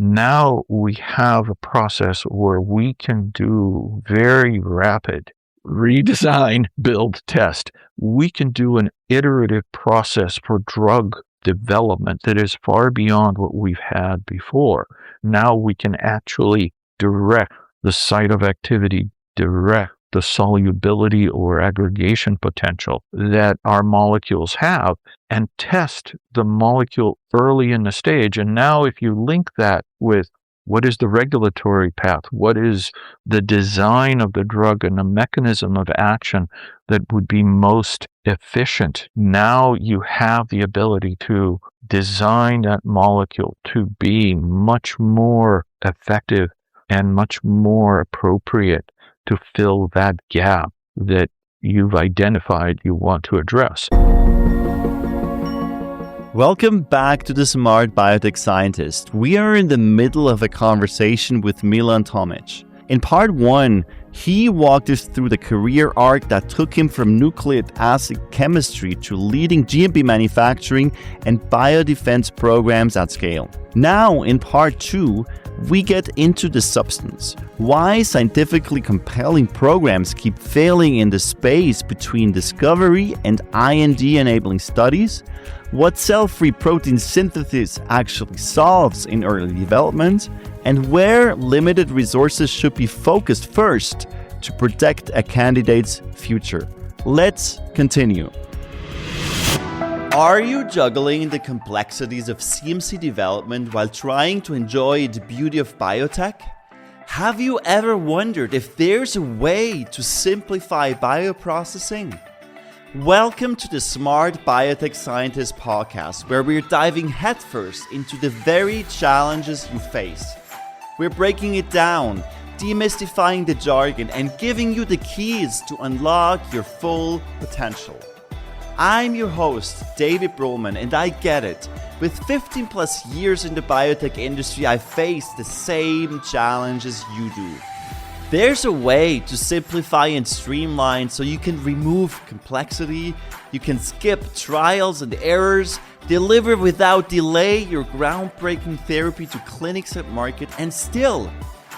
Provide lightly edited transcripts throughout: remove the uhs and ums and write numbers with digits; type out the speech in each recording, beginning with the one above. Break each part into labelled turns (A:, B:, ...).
A: Now we have a process where we can do very rapid redesign, build, test. We can do an iterative process for drug development that is far beyond what we've had before. Now we can actually direct the site of activity, direct the solubility or aggregation potential that our molecules have, and test the molecule early in the stage. And now if you link that with what is the regulatory path, what is the design of the drug and the mechanism of action that would be most efficient, now you have the ability to design that molecule to be much more effective and much more appropriate to fill that gap that you've identified you want to address.
B: Welcome back to the Smart Biotech Scientist. We are in the middle of a conversation with Milan Tomic. In part 1, he walked us through the career arc that took him from nucleic acid chemistry to leading GMP manufacturing and biodefense programs at scale. Now, in part 2, we get into the substance. Why scientifically compelling programs keep failing in the space between discovery and IND-enabling studies, what cell-free protein synthesis actually solves in early development, and where limited resources should be focused first to protect a candidate's future. Let's continue. Are you juggling the complexities of CMC development while trying to enjoy the beauty of biotech? Have you ever wondered if there's a way to simplify bioprocessing? Welcome to the Smart Biotech Scientist podcast, where we're diving headfirst into the very challenges you face. We're breaking it down, demystifying the jargon, and giving you the keys to unlock your full potential. I'm your host, David Brohlman, and I get it. With 15 plus years in the biotech industry, I face the same challenges you do. There's a way to simplify and streamline so you can remove complexity, you can skip trials and errors, deliver without delay your groundbreaking therapy to clinics and market, and still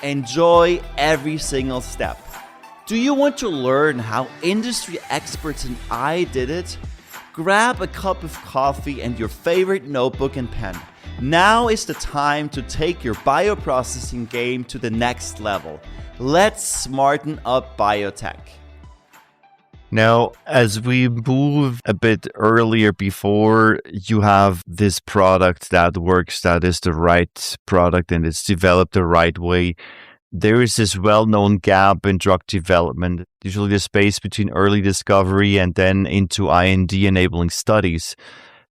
B: enjoy every single step. Do you want to learn how industry experts and I did it? Grab a cup of coffee and your favorite notebook and pen. Now is the time to take your bioprocessing game to the next level. Let's smarten up biotech. Now, as we move a bit earlier before you have this product that works, that is the right product and it's developed the right way, there is this well-known gap in drug development, usually the space between early discovery and then into IND-enabling studies.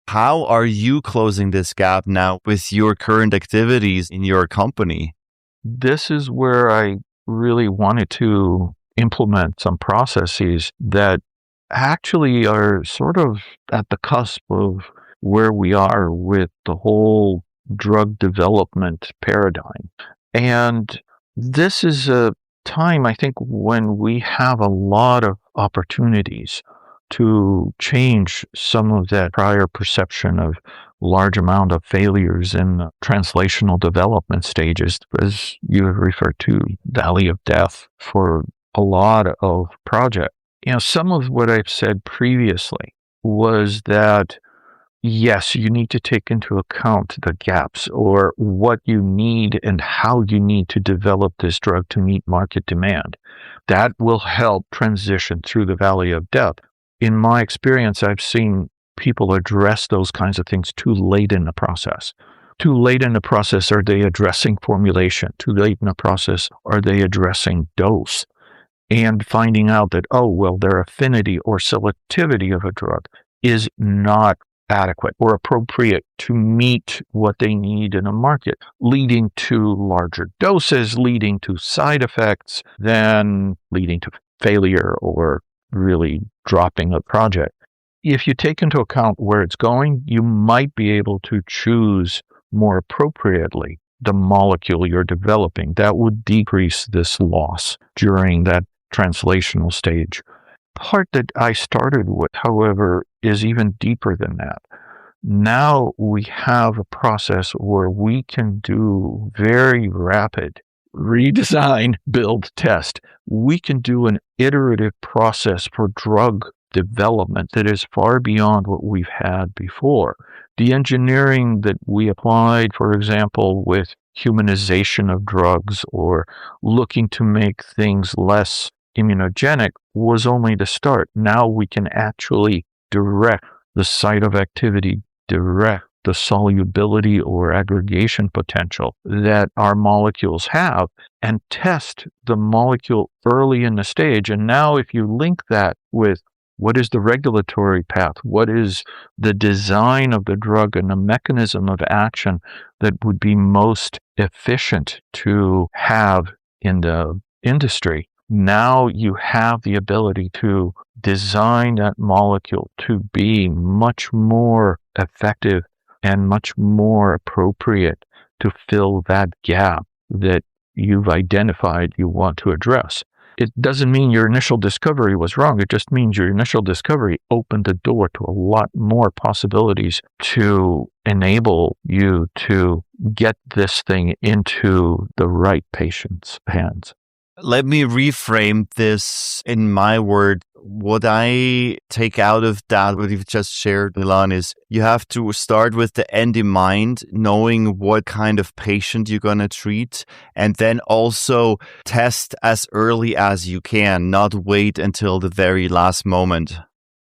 B: How are you closing this gap now with your current activities in your company?
A: This is where I really wanted to implement some processes that actually are sort of at the cusp of where we are with the whole drug development paradigm. And this is a time, I think, when we have a lot of opportunities to change some of that prior perception of large amount of failures in translational development stages, as you have referred to, valley of death for a lot of projects. Some of what I've said previously was that yes, you need to take into account the gaps or what you need and how you need to develop this drug to meet market demand. That will help transition through the valley of death. In my experience, I've seen people address those kinds of things too late in the process. Too late in the process, are they addressing formulation? Too late in the process, are they addressing dose? And finding out that, their affinity or selectivity of a drug is not adequate or appropriate to meet what they need in a market, leading to larger doses, leading to side effects, then leading to failure or really dropping a project. If you take into account where it's going, you might be able to choose more appropriately the molecule you're developing. That would decrease this loss during that translational stage. Part that I started with, however, is even deeper than that. Now we have a process where we can do very rapid redesign, build, test. We can do an iterative process for drug development that is far beyond what we've had before. The engineering that we applied, for example, with humanization of drugs or looking to make things less immunogenic was only the start. Now we can actually direct the site of activity, direct the solubility or aggregation potential that our molecules have, and test the molecule early in the stage. And now if you link that with what is the regulatory path, what is the design of the drug and the mechanism of action that would be most efficient to have in the industry, now you have the ability to design that molecule to be much more effective and much more appropriate to fill that gap that you've identified you want to address. It doesn't mean your initial discovery was wrong. It just means your initial discovery opened the door to a lot more possibilities to enable you to get this thing into the right patient's hands.
B: Let me reframe this in my word. What I take out of that, what you've just shared, Milan, is you have to start with the end in mind, knowing what kind of patient you're going to treat, and then also test as early as you can, not wait until the very last moment.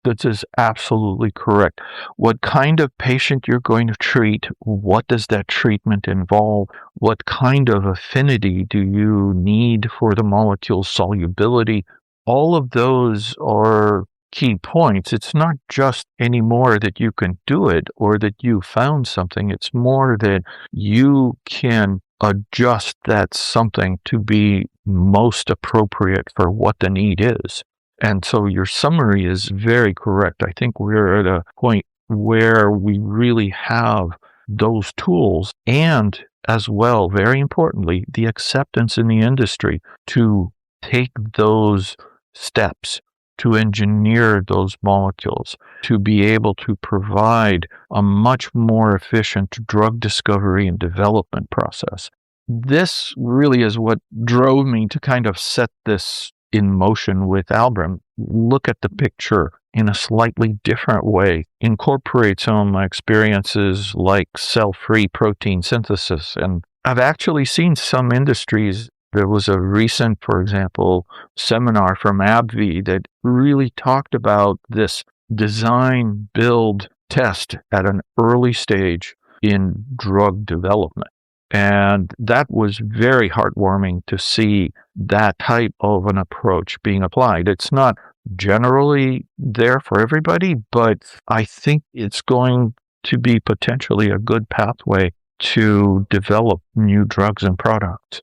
A: That is absolutely correct. What kind of patient you're going to treat, what does that treatment involve, what kind of affinity do you need for the molecule's solubility, all of those are key points. It's not just anymore that you can do it or that you found something. It's more that you can adjust that something to be most appropriate for what the need is. And so your summary is very correct. I think we're at a point where we really have those tools and, as well, very importantly, the acceptance in the industry to take those steps, to engineer those molecules, to be able to provide a much more efficient drug discovery and development process. This really is what drove me to kind of set this in motion with Albram. Look at the picture in a slightly different way, incorporate some of my experiences like cell-free protein synthesis. And I've actually seen some industries. There was a recent, for example, seminar from AbbVie that really talked about this design, build, test at an early stage in drug development. And that was very heartwarming to see that type of an approach being applied. It's not generally there for everybody, but I think it's going to be potentially a good pathway to develop new drugs and products.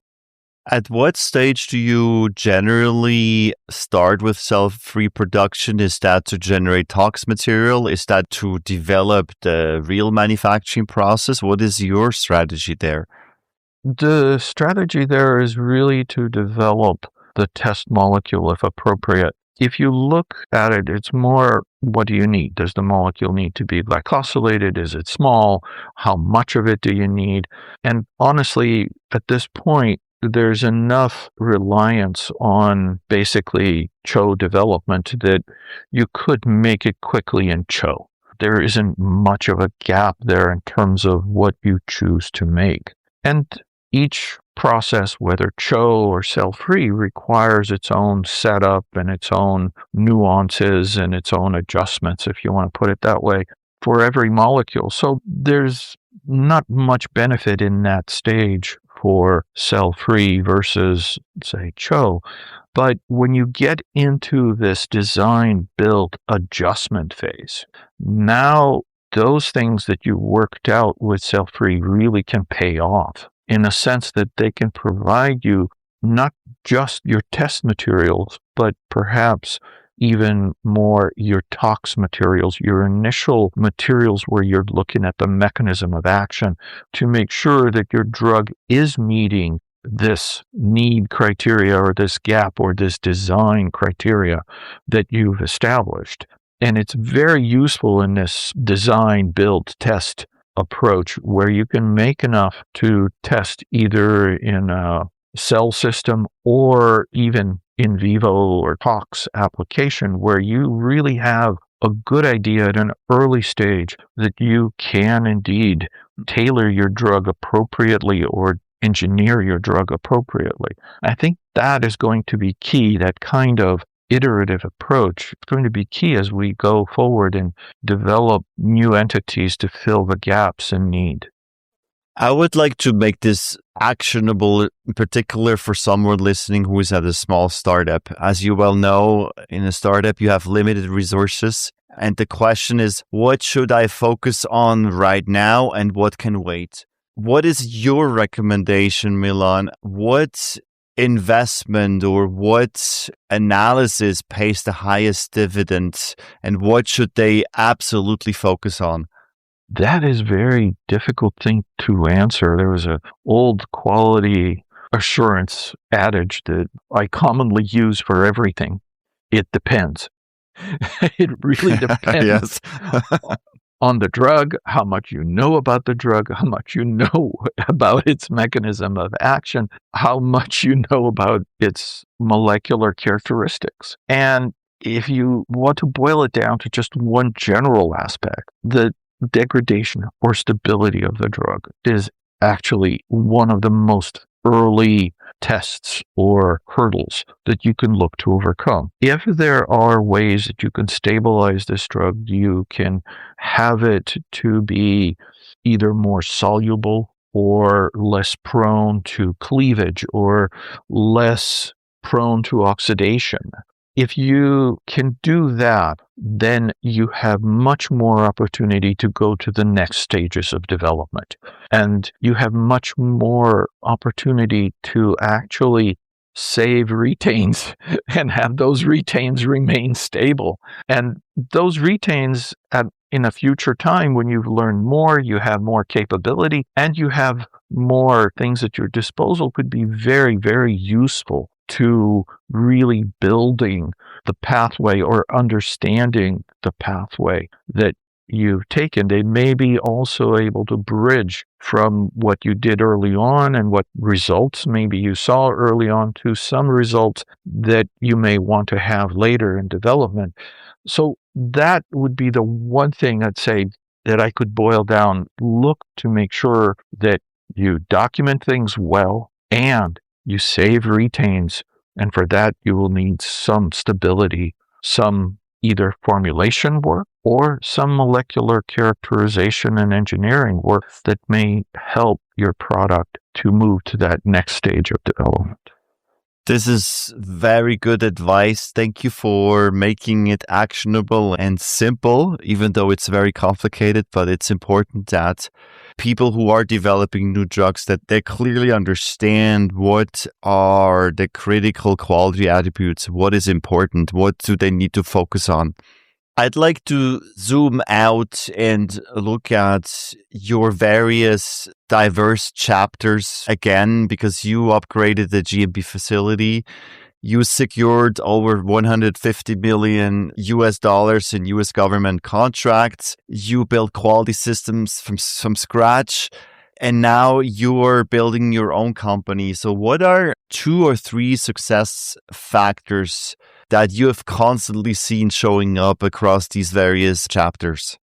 B: At what stage do you generally start with cell-free production? Is that to generate tox material? Is that to develop the real manufacturing process? What is your strategy there?
A: The strategy there is really to develop the test molecule if appropriate. If you look at it, it's more, what do you need? Does the molecule need to be glycosylated? Is it small? How much of it do you need? And honestly, at this point, there's enough reliance on basically CHO development that you could make it quickly in CHO. There isn't much of a gap there in terms of what you choose to make. And each process, whether CHO or cell-free, requires its own setup and its own nuances and its own adjustments, if you want to put it that way, for every molecule. So there's not much benefit in that stage for cell-free versus, say, CHO. But when you get into this design, build, adjustment phase, now those things that you worked out with cell-free really can pay off in a sense that they can provide you not just your test materials, but perhaps even more your tox materials, your initial materials where you're looking at the mechanism of action to make sure that your drug is meeting this need criteria or this gap or this design criteria that you've established. And it's very useful in this design, build, test approach where you can make enough to test either in a cell system or even in vivo or tox application where you really have a good idea at an early stage that you can indeed tailor your drug appropriately or engineer your drug appropriately. I think that is going to be key, that kind of iterative approach is going to be key as we go forward and develop new entities to fill the gaps in need.
B: I would like to make this actionable, in particular for someone listening who is at a small startup. As you well know, in a startup, you have limited resources. And the question is, what should I focus on right now and what can wait? What is your recommendation, Milan? What investment or what analysis pays the highest dividend and what should they absolutely focus on?
A: That is a very difficult thing to answer. There was an old quality assurance adage that I commonly use for everything. It depends. It really depends on the drug, how much you know about the drug, how much you know about its mechanism of action, how much you know about its molecular characteristics. And if you want to boil it down to just one general aspect, the degradation or stability of the drug is actually one of the most early tests or hurdles that you can look to overcome. If there are ways that you can stabilize this drug, you can have it to be either more soluble or less prone to cleavage or less prone to oxidation. If you can do that, then you have much more opportunity to go to the next stages of development. And you have much more opportunity to actually save retains and have those retains remain stable. And those retains in a future time, when you've learned more, you have more capability, and you have more things at your disposal, could be very, very useful to really building the pathway or understanding the pathway that you've taken. They may be also able to bridge from what you did early on and what results maybe you saw early on to some results that you may want to have later in development. So that would be the one thing I'd say that I could boil down. Look to make sure that you document things well and you save retains, and for that you will need some stability, some either formulation work or some molecular characterization and engineering work that may help your product to move to that next stage of development.
B: This is very good advice. Thank you for making it actionable and simple, even though it's very complicated, but it's important that people who are developing new drugs, that they clearly understand what are the critical quality attributes, what is important, what do they need to focus on. I'd like to zoom out and look at your various diverse chapters again, because you upgraded the GMP facility. You secured over $150 million in US government contracts. You built quality systems from scratch. And now you're building your own company. So what are 2 or 3 success factors that you have constantly seen showing up across these various chapters?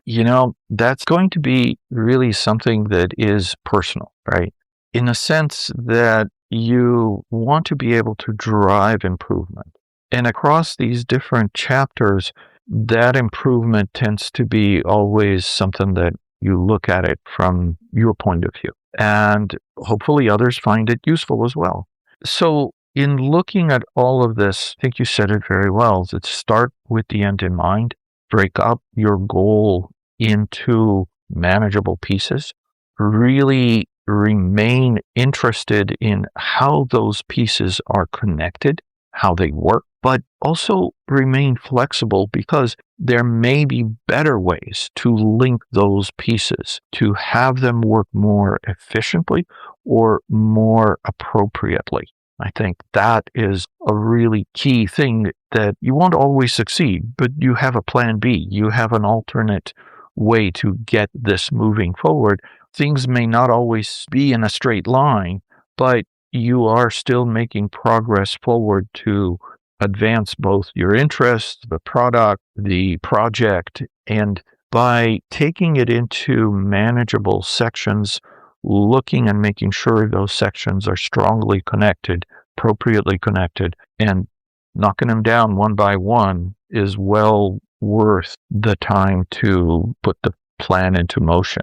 A: You know, that's going to be really something that is personal, right? In a sense that you want to be able to drive improvement. And across these different chapters, that improvement tends to be always something that you look at it from your point of view. And hopefully others find it useful as well. So in looking at all of this, I think you said it very well, is start with the end in mind, break up your goal into manageable pieces, really remain interested in how those pieces are connected, how they work, but also remain flexible because there may be better ways to link those pieces to have them work more efficiently or more appropriately. I think that is a really key thing, that you won't always succeed, but you have a plan B. You have an alternate way to get this moving forward. Things may not always be in a straight line, but you are still making progress forward to advance both your interests, the product, the project, and by taking it into manageable sections, looking and making sure those sections are strongly connected, appropriately connected, and knocking them down one by one is well worth the time to put the plan into motion.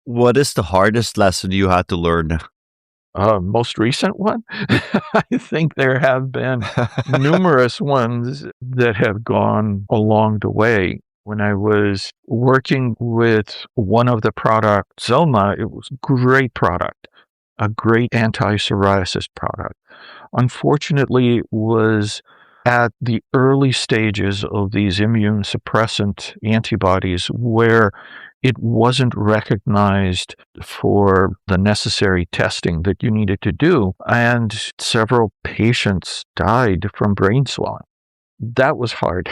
B: What is the hardest lesson you had to learn?
A: Most recent one? I think there have been numerous ones that have gone along the way. When I was working with one of the products, Zelma, it was a great product, a great anti-psoriasis product. Unfortunately, it was at the early stages of these immune suppressant antibodies where it wasn't recognized for the necessary testing that you needed to do, and several patients died from brain swelling. That was hard.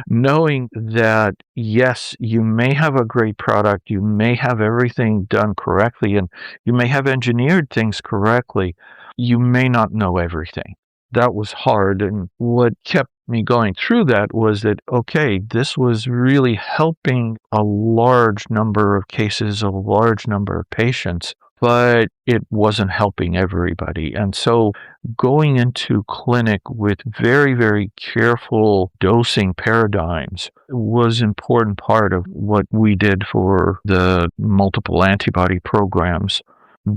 A: Knowing that, yes, you may have a great product, you may have everything done correctly, and you may have engineered things correctly, you may not know everything. That was hard. And what kept me going through that was that, okay, this was really helping a large number of cases, a large number of patients, but it wasn't helping everybody. And so going into clinic with very, very careful dosing paradigms was an important part of what we did for the multiple antibody programs.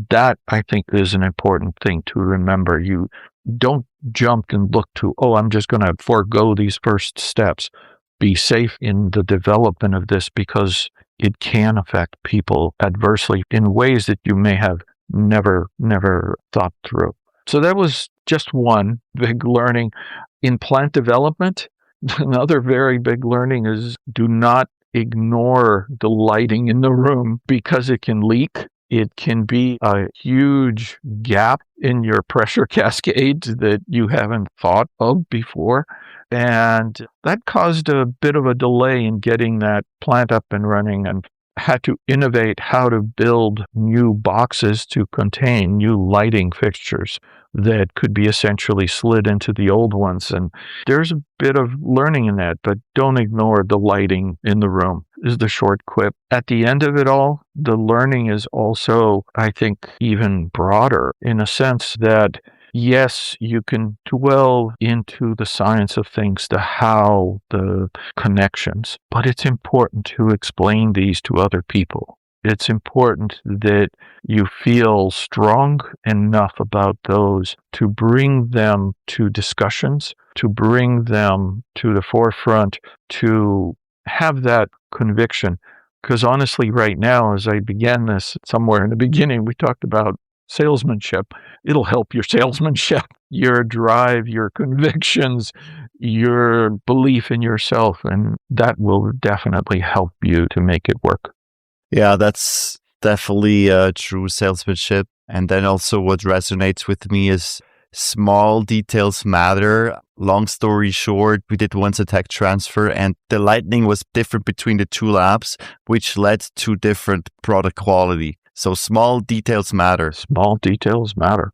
A: That, I think, is an important thing to remember. You don't jump and look to, oh, I'm just going to forego these first steps. Be safe in the development of this, because it can affect people adversely in ways that you may have never thought through. So that was just one big learning. In plant development, another very big learning is do not ignore the lighting in the room, because it can leak. It can be a huge gap in your pressure cascades that you haven't thought of before. And that caused a bit of a delay in getting that plant up and running, and had to innovate how to build new boxes to contain new lighting fixtures that could be essentially slid into the old ones. And there's a bit of learning in that, but don't ignore the lighting in the room, is the short quip. At the end of it all, the learning is also, I think, even broader, in a sense that, yes, you can dwell into the science of things, the how, the connections, but it's important to explain these to other people. It's important that you feel strong enough about those to bring them to discussions, to bring them to the forefront, to have that conviction. Because honestly, right now, as I began this somewhere in the beginning, we talked about salesmanship. It'll help your salesmanship, your drive, your convictions, your belief in yourself, and that will definitely help you to make it work.
B: Yeah, that's definitely true salesmanship. And then also what resonates with me is small details matter. Long story short, we did once a tech transfer, and the lighting was different between the two labs, which led to different product quality. So small details matter.
A: Small details matter.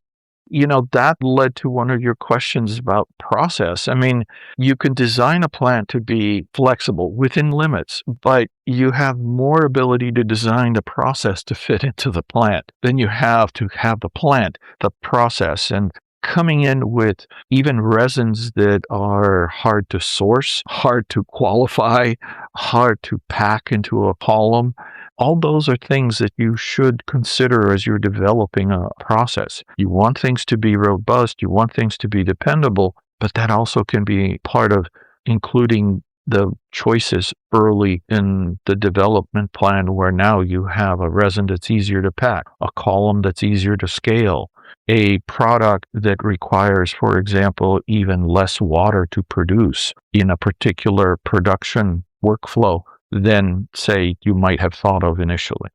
A: That led to one of your questions about process. I mean, you can design a plant to be flexible within limits, but you have more ability to design the process to fit into the plant than you have to have the plant, the process. And coming in with even resins that are hard to source, hard to qualify, hard to pack into a column, all those are things that you should consider as you're developing a process. You want things to be robust, you want things to be dependable, but that also can be part of including the choices early in the development plan, where now you have a resin that's easier to pack, a column that's easier to scale, a product that requires, for example, even less water to produce in a particular production workflow than, say, you might have thought of initially.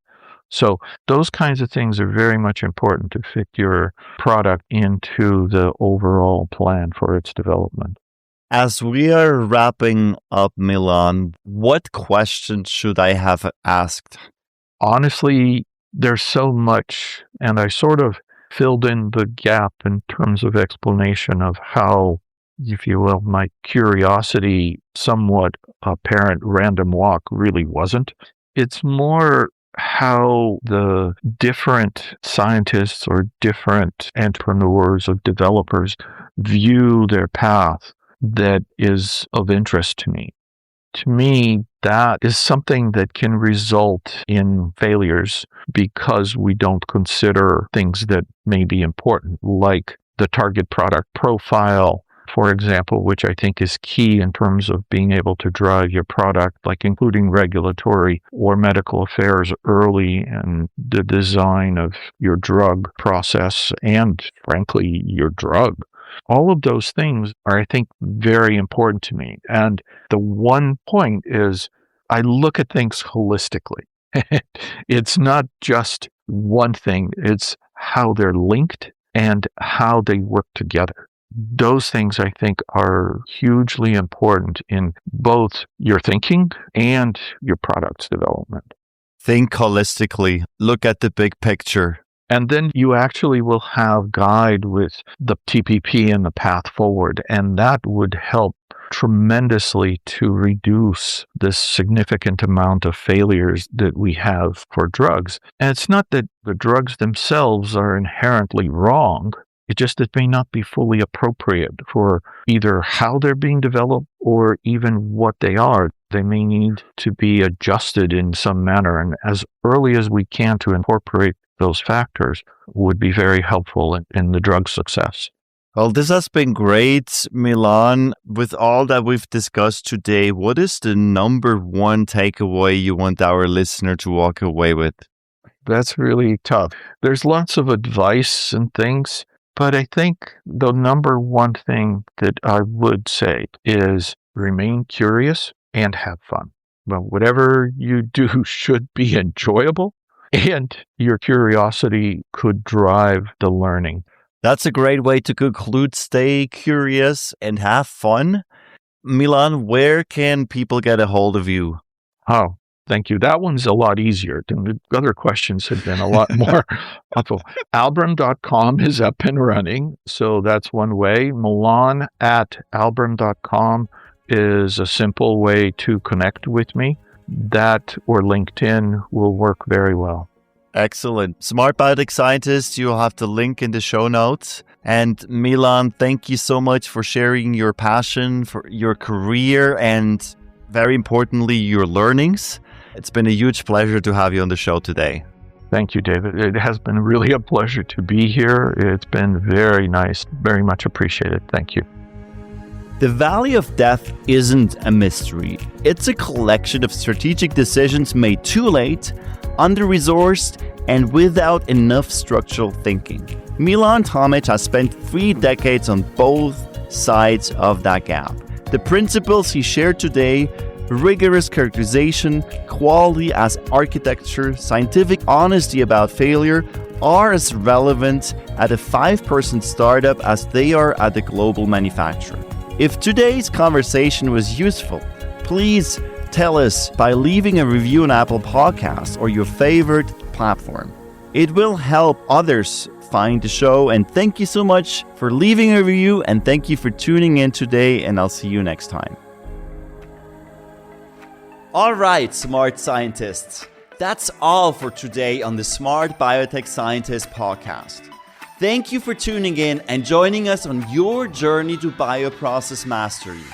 A: So those kinds of things are very much important to fit your product into the overall plan for its development.
B: As we are wrapping up, Milan, what questions should I have asked?
A: Honestly, there's so much, and I sort of filled in the gap in terms of explanation of how, if you will, my curiosity, somewhat apparent random walk really wasn't. It's more how the different scientists or different entrepreneurs or developers view their path that is of interest to me. To me, that is something that can result in failures because we don't consider things that may be important, like the target product profile, for example, which I think is key in terms of being able to drive your product, like including regulatory or medical affairs early in the design of your drug process and, frankly, your drug. All of those things are, I think, very important to me. And the one point is I look at things holistically. It's not just one thing, it's how they're linked and how they work together. Those things, I think, are hugely important in both your thinking and your product's development.
B: Think holistically. Look at the big picture.
A: And then you actually will have guide with the TPP and the path forward, and that would help tremendously to reduce this significant amount of failures that we have for drugs. And it's not that the drugs themselves are inherently wrong. It just it may not be fully appropriate for either how they're being developed or even what they are. They may need to be adjusted in some manner, and as early as we can to incorporate those factors would be very helpful in the drug success.
B: Well, this has been great, Milan. With all that we've discussed today, what is the number one takeaway you want our listener to walk away with?
A: That's really tough. There's lots of advice and things, but I think the number one thing that I would say is remain curious and have fun. Well, whatever you do should be enjoyable, and your curiosity could drive the learning.
B: That's a great way to conclude. Stay curious and have fun. Milan, where can people get a hold of you?
A: Oh, thank you. That one's a lot easier. The other questions have been a lot more helpful. Albram.com is up and running, so that's one way. Milan@albram.com is a simple way to connect with me. That or LinkedIn will work very well.
B: Excellent. Smart Biotech Scientist, you'll have the link in the show notes. And Milan, thank you so much for sharing your passion, for your career, and very importantly, your learnings. It's been a huge pleasure to have you on the show today.
A: Thank you, David. It has been really a pleasure to be here. It's been very nice, very much appreciated. Thank you.
B: The Valley of Death isn't a mystery. It's a collection of strategic decisions made too late, under-resourced, and without enough structural thinking. Milan Tomic has spent 3 decades on both sides of that gap. The principles he shared today, rigorous characterization, quality as architecture, scientific honesty about failure, are as relevant at a 5-person startup as they are at a global manufacturer. If today's conversation was useful, please tell us by leaving a review on Apple Podcasts or your favorite platform. It will help others find the show, and thank you so much for leaving a review, and thank you for tuning in today, and I'll see you next time. All right, smart scientists. That's all for today on the Smart Biotech Scientist podcast. Thank you for tuning in and joining us on your journey to bioprocess mastery.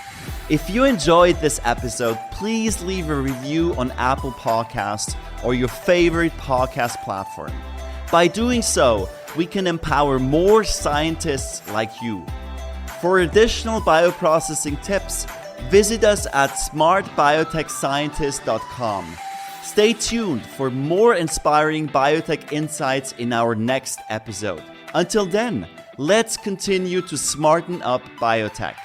B: If you enjoyed this episode, please leave a review on Apple Podcasts or your favorite podcast platform. By doing so, we can empower more scientists like you. For additional bioprocessing tips, visit us at smartbiotechscientist.com. Stay tuned for more inspiring biotech insights in our next episode. Until then, let's continue to smarten up biotech.